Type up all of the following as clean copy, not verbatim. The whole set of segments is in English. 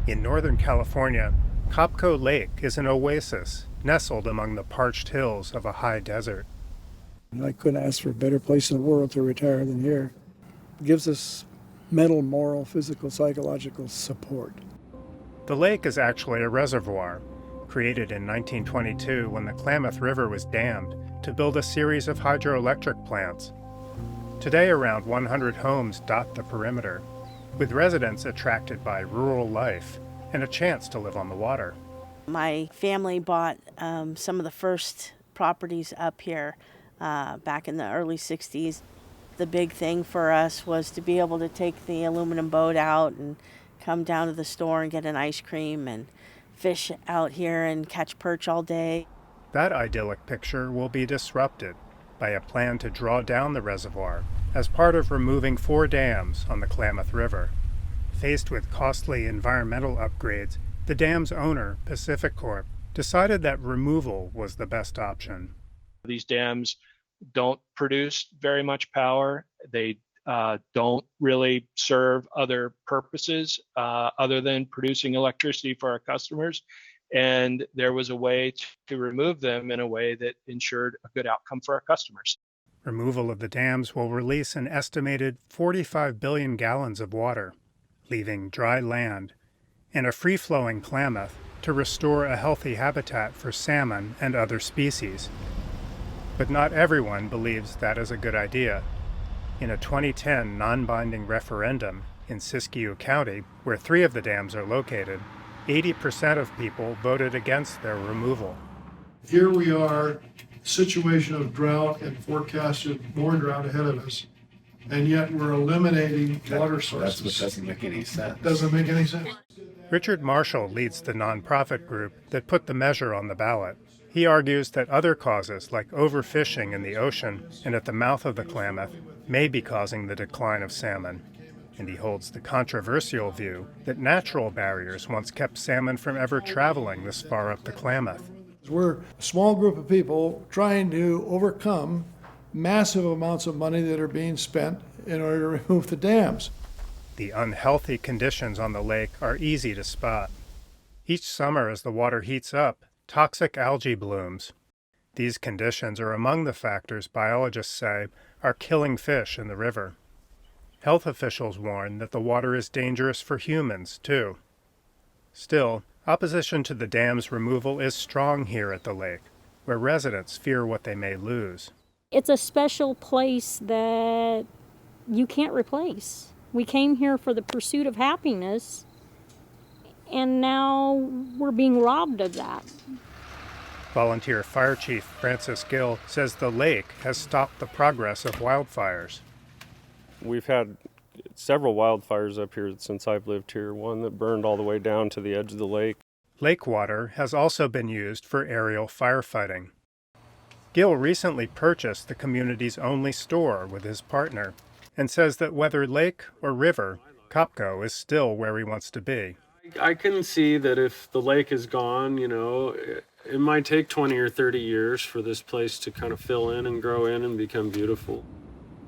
In Northern California, Copco Lake is an oasis nestled among the parched hills of a high desert. I couldn't ask for a better place in the world to retire than here. It gives us mental, moral, physical, psychological support. The lake is actually a reservoir, created in 1922 when the Klamath River was dammed to build a series of hydroelectric plants. Today, around 100 homes dot the perimeter, with residents attracted by rural life and a chance to live on the water. My family bought some of the first properties up here back in the early 60s. The big thing for us was to be able to take the aluminum boat out and come down to the store and get an ice cream and fish out here and catch perch all day. That idyllic picture will be disrupted by a plan to draw down the reservoir as part of removing 4 dams on the Klamath River. Faced with costly environmental upgrades, the dam's owner, Pacific Corp, decided that removal was the best option. These dams don't produce very much power. They don't really serve other purposes other than producing electricity for our customers. And there was a way to remove them in a way that ensured a good outcome for our customers. Removal of the dams will release an estimated 45 billion gallons of water, leaving dry land and a free-flowing Klamath to restore a healthy habitat for salmon and other species. But not everyone believes that is a good idea. In a 2010 non-binding referendum in Siskiyou County, where 3 of the dams are located, 80% of people voted against their removal. Here we are, situation of drought and forecasted more drought ahead of us, and yet we're eliminating water sources. That's what doesn't make any sense. Doesn't make any sense. Richard Marshall leads the nonprofit group that put the measure on the ballot. He argues that other causes, like overfishing in the ocean and at the mouth of the Klamath, may be causing the decline of salmon. And he holds the controversial view that natural barriers once kept salmon from ever traveling this far up the Klamath. We're a small group of people trying to overcome massive amounts of money that are being spent in order to remove the dams. The unhealthy conditions on the lake are easy to spot. Each summer as the water heats up, toxic algae blooms. These conditions are among the factors biologists say are killing fish in the river. Health officials warn that the water is dangerous for humans, too. Still, opposition to the dam's removal is strong here at the lake, where residents fear what they may lose. It's a special place that you can't replace. We came here for the pursuit of happiness, and now we're being robbed of that. Volunteer Fire Chief Francis Gill says the lake has stopped the progress of wildfires. We've had several wildfires up here since I've lived here, one that burned all the way down to the edge of the lake. Lake water has also been used for aerial firefighting. Gill recently purchased the community's only store with his partner and says that whether lake or river, Copco is still where he wants to be. I can see that if the lake is gone, it might take 20 or 30 years for this place to kind of fill in and grow in and become beautiful.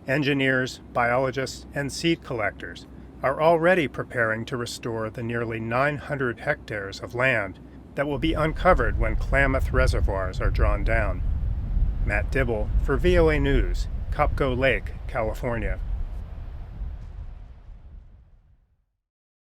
Engineers, biologists, and seed collectors are already preparing to restore the nearly 900 hectares of land that will be uncovered when Klamath reservoirs are drawn down. Matt Dibble for VOA News, Copco Lake, California.